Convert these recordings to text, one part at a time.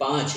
5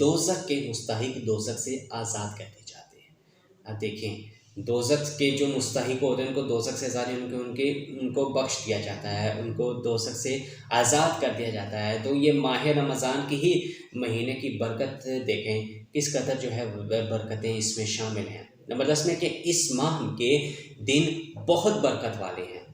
دوزخ کے مستحق دوزخ سے آزاد کر دیے جاتے ہیں۔ اب دیکھیں دوزخ کے جو مستحق ہوتے ہیں ان کو دوزخ سے آزاد ان کو بخش دیا جاتا ہے، ان کو دوزخ سے آزاد کر دیا جاتا ہے۔ تو یہ ماہ رمضان کی ہی مہینے کی برکت دیکھیں کس قدر جو ہے برکتیں اس میں شامل ہیں۔ نمبر 10 میں کہ اس ماہ کے دن بہت برکت والے ہیں۔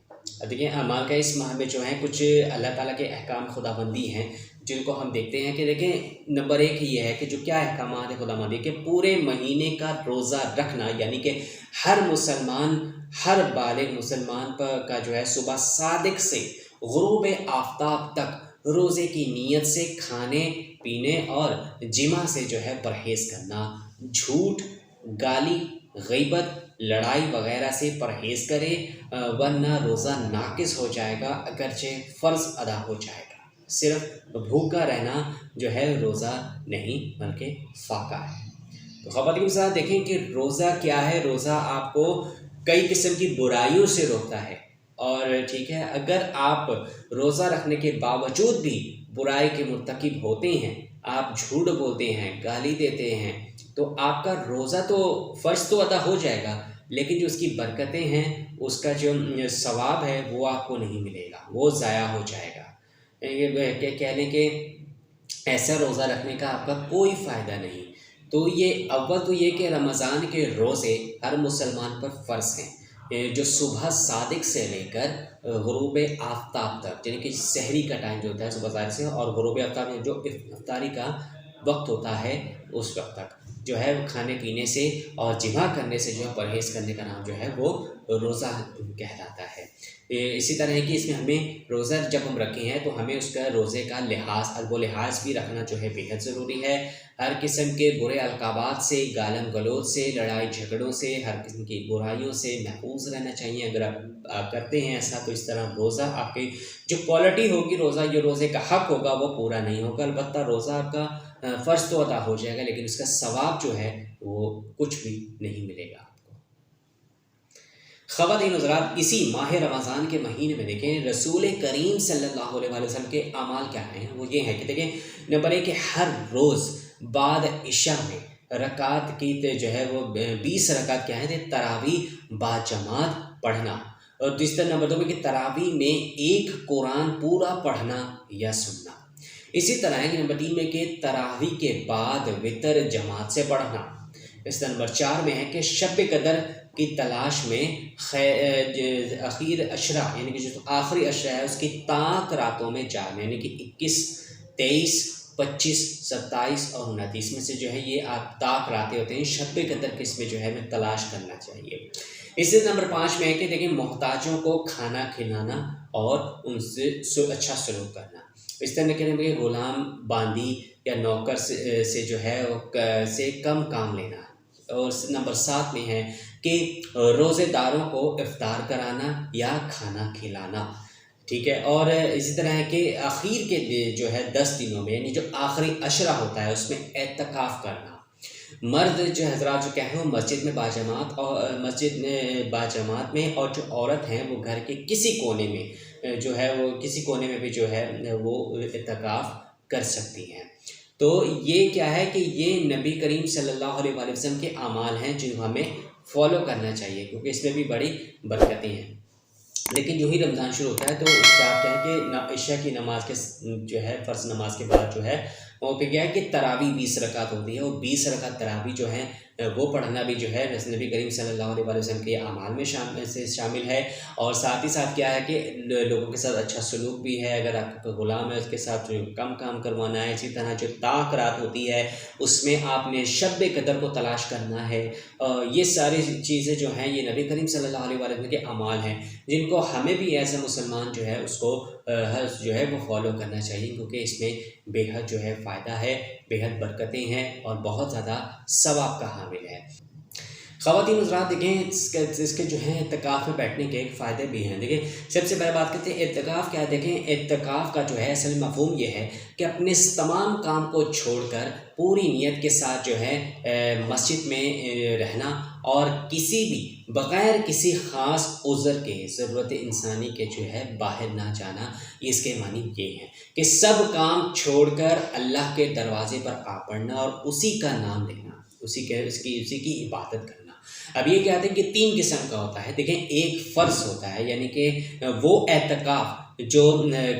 دیکھیں اعمال کا اس ماہ میں جو ہے کچھ اللہ تعالیٰ کے احکام خدا بندی ہیں جن کو ہم دیکھتے ہیں کہ دیکھیں نمبر 1 یہ ہے کہ جو کیا احکامات ہیں خدا بندی کہ پورے مہینے کا روزہ رکھنا، یعنی کہ ہر مسلمان، ہر بالغ مسلمان کا جو ہے صبح صادق سے غروب آفتاب تک روزے کی نیت سے کھانے پینے اور جمع سے جو ہے پرہیز کرنا، جھوٹ، گالی، غیبت، لڑائی وغیرہ سے پرہیز کرے، ورنہ روزہ ناقص ہو جائے گا اگرچہ فرض ادا ہو جائے گا۔ صرف بھوکا رہنا جو ہے روزہ نہیں بلکہ فاقہ ہے۔ تو خواتین کے ساتھ دیکھیں کہ روزہ کیا ہے۔ روزہ آپ کو کئی قسم کی برائیوں سے روکتا ہے، اور ٹھیک ہے اگر آپ روزہ رکھنے کے باوجود بھی برائی کے مرتکب ہوتے ہیں، آپ جھوٹ بولتے ہیں، گالی دیتے ہیں، تو آپ کا روزہ تو فرض تو ادا ہو جائے گا لیکن جو اس کی برکتیں ہیں، اس کا جو ثواب ہے وہ آپ کو نہیں ملے گا، وہ ضائع ہو جائے گا۔ کہہ لیں کہ ایسا روزہ رکھنے کا آپ کا کوئی فائدہ نہیں۔ تو یہ اول تو یہ کہ رمضان کے روزے ہر مسلمان پر فرض ہیں، جو صبح صادق سے لے کر غروب آفتاب تک، یعنی کہ سحری کا ٹائم جو ہوتا ہے صبح صادق سے، اور غروب آفتاب میں جو افطاری کا وقت ہوتا ہے اس وقت تک جو ہے کھانے پینے سے اور جمع کرنے سے جو ہے پرہیز کرنے کا نام جو ہے وہ روزہ کہلاتا ہے۔ اسی طرح ہے کہ اس میں ہمیں روزہ جب ہم رکھے ہیں تو ہمیں اس کا روزے کا لحاظ، ادب و لحاظ بھی رکھنا جو ہے بیحد ضروری ہے۔ ہر قسم کے برے القابات سے، گالم گلوچ سے، لڑائی جھگڑوں سے، ہر قسم کی برائیوں سے محفوظ رہنا چاہیے۔ اگر آپ کرتے ہیں ایسا تو اس طرح روزہ آپ کی جو کوالٹی ہوگی، جو روزے کا حق ہوگا وہ پورا نہیں ہوگا۔ البتہ روزہ آپ کا فرض تو ادا ہو جائے گا لیکن اس کا ثواب جو ہے وہ کچھ بھی نہیں ملے گا آپ کو۔ خواتین حضرات، اسی ماہ رمضان کے مہینے میں دیکھیں رسول کریم صلی اللہ علیہ وسلم کے اعمال کیا ہیں، وہ یہ ہے کہ دیکھیں نمبر 1 کہ ہر روز بعد عشاء میں رکعت کی جو ہے وہ 20 رکعت کیا ہے تراویح با جماعت پڑھنا، اور دوسرا نمبر 2 میں کہ تراویح میں ایک قرآن پورا پڑھنا یا سننا۔ اسی طرح ہے کہ نمبر 3 میں کہ تراویح کے بعد وتر جماعت سے پڑھنا۔ اس طرح نمبر 4 میں ہے کہ شب قدر کی تلاش میں اخیر اشرہ، یعنی کہ جو آخری اشرہ ہے اس کی تاک راتوں میں جانا، یعنی کہ 21، 23، 25، 27 اور 29 میں سے جو ہے یہ آپ تاک راتیں ہوتے ہیں، شب قدر کے اس میں جو ہے ہمیں تلاش کرنا چاہیے۔ اسی نمبر 5 میں ہے کہ دیکھیں محتاجوں کو کھانا کھلانا اور ان سے اچھا سلوک کرنا۔ اس طرح کہنے کہ غلام باندی یا نوکر سے جو ہے سے کم کام لینا۔ اور نمبر 7 میں ہے کہ روزے داروں کو افطار کرانا یا کھانا کھلانا، ٹھیک ہے۔ اور اسی طرح ہے کہ آخر کے جو ہے 10 دنوں میں، یعنی جو آخری عشرہ ہوتا ہے اس میں اعتکاف کرنا۔ مرد جو حضرات جو کیا ہے وہ مسجد میں باجماعت، اور مسجد میں باجماعت میں، اور جو عورت ہیں وہ گھر کے کسی کونے میں جو ہے وہ کسی کونے میں بھی جو ہے وہ اعتکاف کر سکتی ہیں۔ تو یہ کیا ہے کہ یہ نبی کریم صلی اللہ علیہ وآلہ وسلم کے اعمال ہیں جن کو ہمیں فالو کرنا چاہیے کیونکہ اس میں بھی بڑی برکتیں ہیں۔ لیکن جو ہی رمضان شروع ہوتا ہے تو اس کا کیا ہے کہ عشاء کی نماز کے جو ہے فرض نماز کے بعد جو ہے وہ پہ کیا ہے کہ تراویح 20 رکعت ہوتی ہے، اور 20 رکعت تراویح جو ہے وہ پڑھنا بھی جو ہے نبی کریم صلی اللہ علیہ وسلم کے اعمال میں شامل ہے۔ اور ساتھ ہی ساتھ کیا ہے کہ لوگوں کے ساتھ اچھا سلوک بھی ہے، اگر آپ کا غلام ہے اس کے ساتھ جو کم کام کروانا ہے۔ اسی طرح جو تاک رات ہوتی ہے اس میں آپ نے شب قدر کو تلاش کرنا ہے۔ یہ ساری چیزیں جو ہیں یہ نبی کریم صلی اللہ علیہ وسلم کے اعمال ہیں جن کو ہمیں بھی ایز اے مسلمان جو ہے اس کو جو ہے وہ فالو کرنا چاہیے کیونکہ اس میں بے حد جو ہے فائدہ ہے، بے حد برکتیں ہیں اور بہت زیادہ ثواب کا حامل ہے۔ خواتین حضرات دیکھیں اس کے جو ہیں اعتکاف میں بیٹھنے کے ایک فائدے بھی ہیں۔ دیکھیں سب سے پہلے بات کرتے ہیں اعتکاف کیا ہے۔ دیکھیں اعتکاف کا جو ہے اصل مفہوم یہ ہے کہ اپنے تمام کام کو چھوڑ کر پوری نیت کے ساتھ جو ہے مسجد میں رہنا اور کسی بھی بغیر کسی خاص عذر کے ضرورت انسانی کے جو ہے باہر نہ جانا، اس کے معنی یہ ہے کہ سب کام چھوڑ کر اللہ کے دروازے پر آ پڑنا اور اسی کا نام لینا، اسی کی عبادت کرنا۔ اب یہ کہتے ہیں کہ 3 قسم کا ہوتا ہے۔ دیکھیں، ایک فرض ہوتا ہے، یعنی کہ وہ اعتکاف جو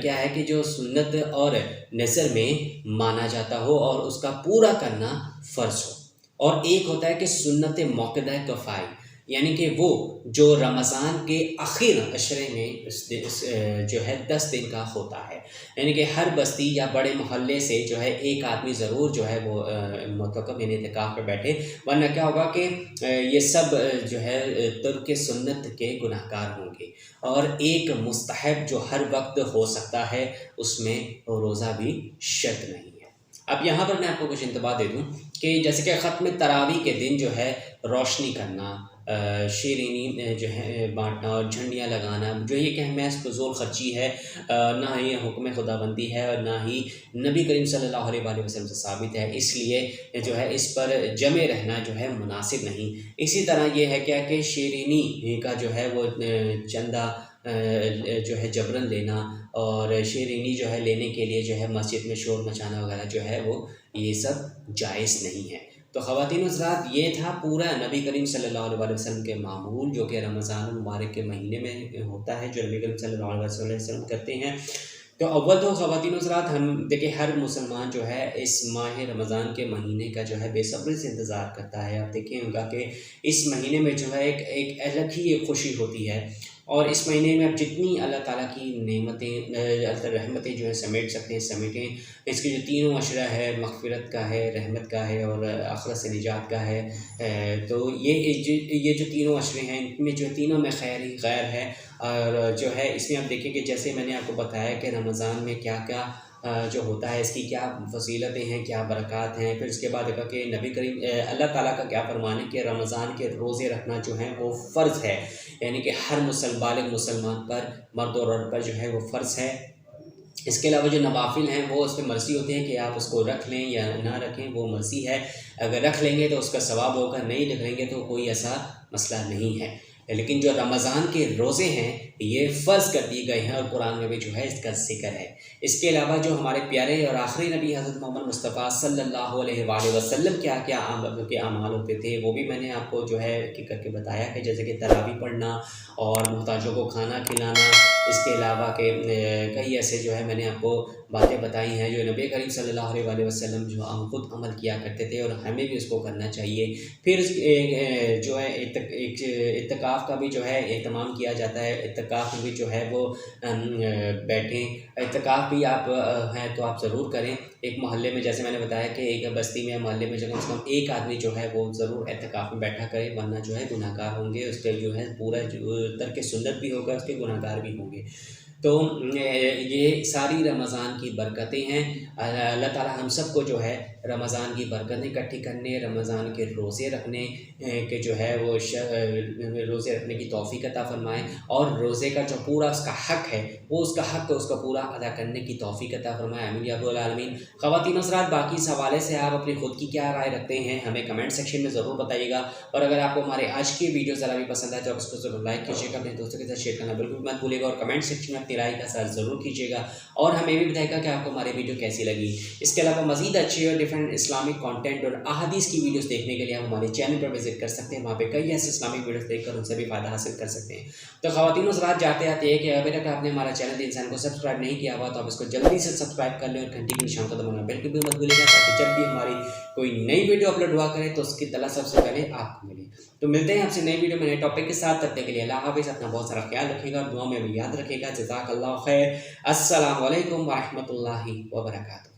کیا ہے کہ جو سنت اور نظر میں مانا جاتا ہو اور اس کا پورا کرنا فرض ہو، اور ایک ہوتا ہے کہ سنت موقدہ کفائی، یعنی کہ وہ جو رمضان کے آخر عشرے میں جو ہے 10 دن کا ہوتا ہے، یعنی کہ ہر بستی یا بڑے محلے سے جو ہے ایک آدمی ضرور جو ہے وہ معتکف یعنی اعتکاف پہ بیٹھے، ورنہ کیا ہوگا کہ یہ سب جو ہے ترک سنت کے گناہ گار ہوں گے۔ اور ایک مستحب جو ہر وقت ہو سکتا ہے، اس میں روزہ بھی شرط نہیں ہے۔ اب یہاں پر میں آپ کو کچھ انتباہ دے دوں کہ جیسے کہ ختم تراویح کے دن جو ہے روشنی کرنا، شیرینی جو ہے بانٹنا اور جھنڈیاں لگانا، جو یہ کہ محض فضول خرچی ہے، نہ یہ حکم خدا بندی ہے اور نہ ہی نبی کریم صلی اللہ علیہ وآلہ وسلم سے ثابت ہے، اس لیے جو ہے اس پر جمع رہنا جو ہے مناسب نہیں۔ اسی طرح یہ ہے کیا کہ شیرینی کا جو ہے وہ چندہ جو ہے جبرن لینا اور شیرینی جو ہے لینے کے لیے جو ہے مسجد میں شور مچانا وغیرہ جو ہے وہ یہ سب جائز نہیں ہے۔ تو خواتین حضرات، یہ تھا پورا نبی کریم صلی اللہ علیہ وسلم کے معمول جو کہ رمضان المبارک کے مہینے میں ہوتا ہے، جو نبی کریم صلی اللہ علیہ وسلم کرتے ہیں۔ تو اول تو خواتین حضرات، ہم دیکھیں ہر مسلمان جو ہے اس ماہ رمضان کے مہینے کا جو ہے بے صبری سے انتظار کرتا ہے۔ آپ دیکھیں گا کہ اس مہینے میں جو ہے ایک الگ ہی ایک خوشی ہوتی ہے، اور اس مہینے میں آپ جتنی اللہ تعالیٰ کی نعمتیں رحمتیں جو ہیں سمیٹ سکتے ہیں سمیٹیں۔ اس کے جو تینوں عشرہ ہے، مغفرت کا ہے، رحمت کا ہے اور آخرت سے نجات کا ہے، تو یہ جو تینوں عشرے ہیں، ان میں جو تینوں میں خیر ہی خیر ہے۔ اور جو ہے اس میں آپ دیکھیں کہ جیسے میں نے آپ کو بتایا کہ رمضان میں کیا کیا جو ہوتا ہے، اس کی کیا فضیلتیں ہیں، کیا برکات ہیں۔ پھر اس کے بعد دیکھا کہ نبی کریم اللہ تعالیٰ کا کیا فرمان ہے کہ رمضان کے روزے رکھنا جو ہیں وہ فرض ہے، یعنی کہ ہر بالغ مسلمان پر، مرد اور عورت پر جو ہے وہ فرض ہے۔ اس کے علاوہ جو نوافل ہیں وہ اس پہ مرضی ہوتے ہیں کہ آپ اس کو رکھ لیں یا نہ رکھیں، وہ مرضی ہے۔ اگر رکھ لیں گے تو اس کا ثواب ہوگا، نہیں رکھ لیں گے تو کوئی ایسا مسئلہ نہیں ہے۔ لیکن جو رمضان کے روزے ہیں یہ فرض کر دیے گئے ہیں، اور قرآن میں بھی جو ہے اس کا ذکر ہے۔ اس کے علاوہ جو ہمارے پیارے اور آخری نبی حضرت محمد مصطفیٰ صلی اللہ علیہ وآلہ وسلم کیا کیا کے اعمال ہوتے تھے، وہ بھی میں نے آپ کو جو ہے کر کے بتایا کہ جیسے کہ تراویح پڑھنا اور محتاجوں کو کھانا کھلانا۔ اس کے علاوہ کہ کئی ایسے جو ہے میں نے آپ کو باتیں بتائی ہیں جو نبی کریم صلی اللہ علیہ وآلہ وسلم جو خود عمل کیا کرتے تھے، اور ہمیں بھی اس کو کرنا چاہیے۔ پھر جو ہے اعتکاف کا بھی جو ہے اہتمام کیا جاتا ہے۔ اعتکاف میں بھی جو ہے وہ بیٹھیں، اعتکاف بھی آپ ہیں تو آپ ضرور کریں۔ ایک محلے میں جیسے میں نے بتایا کہ ایک بستی میں محلے میں کم سے کم ایک آدمی جو ہے وہ ضرور اعتکاف میں بیٹھا کرے، ورنہ جو ہے گناہ گار ہوں گے، اس کے جو ہے پورا ترک سنت بھی ہوگا، اس کے گناہ گار بھی ہوں گے۔ تو یہ ساری رمضان کی برکتیں ہیں۔ اللہ تعالیٰ ہم سب کو جو ہے رمضان کی برکتیں اکٹھی کرنے، رمضان کے روزے رکھنے کے جو ہے وہ روزے رکھنے کی توفیق عطا فرمائے، اور روزے کا جو پورا اس کا حق ہے وہ اس کا حق اس کا پورا ادا کرنے کی توفیق عطا فرمائے، آمین یا رب العالمین۔ خواتین حضرات، باقی اس حوالے سے آپ اپنی خود کی کیا رائے رکھتے ہیں ہمیں کمنٹ سیکشن میں ضرور بتائیے گا، اور اگر آپ کو ہمارے آج کی ویڈیو ذرا بھی پسند آئے تو آپ اس کو ضرور لائک کیجیے گا، اپنے دوستوں کے ساتھ شیئر کرنا بالکل مت بھولیے گا، اور کمنٹ سیکشن میں اپنی رائے کا اظہار ضرور کیجیے گا، اور ہمیں بھی بتائیے گا کہ آپ کو ہماری ویڈیو کیسی لگی۔ اس کے علاوہ مزید اچھی اور ڈفرینٹ اسلامک کانٹینٹ اور احادیث کی ویڈیوز دیکھنے کے لیے آپ ہمارے چینل پر وزٹ کر سکتے ہیں، وہاں پہ کئی ایسے اسلامک ویڈیوز دیکھ کر ان سے بھی فائدہ حاصل کر سکتے ہیں۔ تو خواتین حضرات، جاتے آتے ہیں کہ ابھی تک آپ نے ہمارا چینل انسان کو سبسکرائب نہیں کیا ہوا تو آپ اس کو جلدی سے سبسکرائب کر لیں، اور گھنٹی کی نشان کو دبانا بالکل بھی مت بھولیے گا، تاکہ جب بھی ہماری کوئی نئی ویڈیو اپلوڈ ہوا کرے تو اس کی اطلاع سب سے پہلے آپ کو ملے۔ تو ملتے ہیں آپ سے نئی ویڈیو میں نئے ٹاپک کے ساتھ، تب تک کے لیے اللہ حافظ، اپنا بہت سارا خیال رکھے گا، اور دعا میں بھی یاد رکھے گا۔ جزاک اللہ خیر۔ السلام علیکم ورحمۃ اللہ وبرکاتہ۔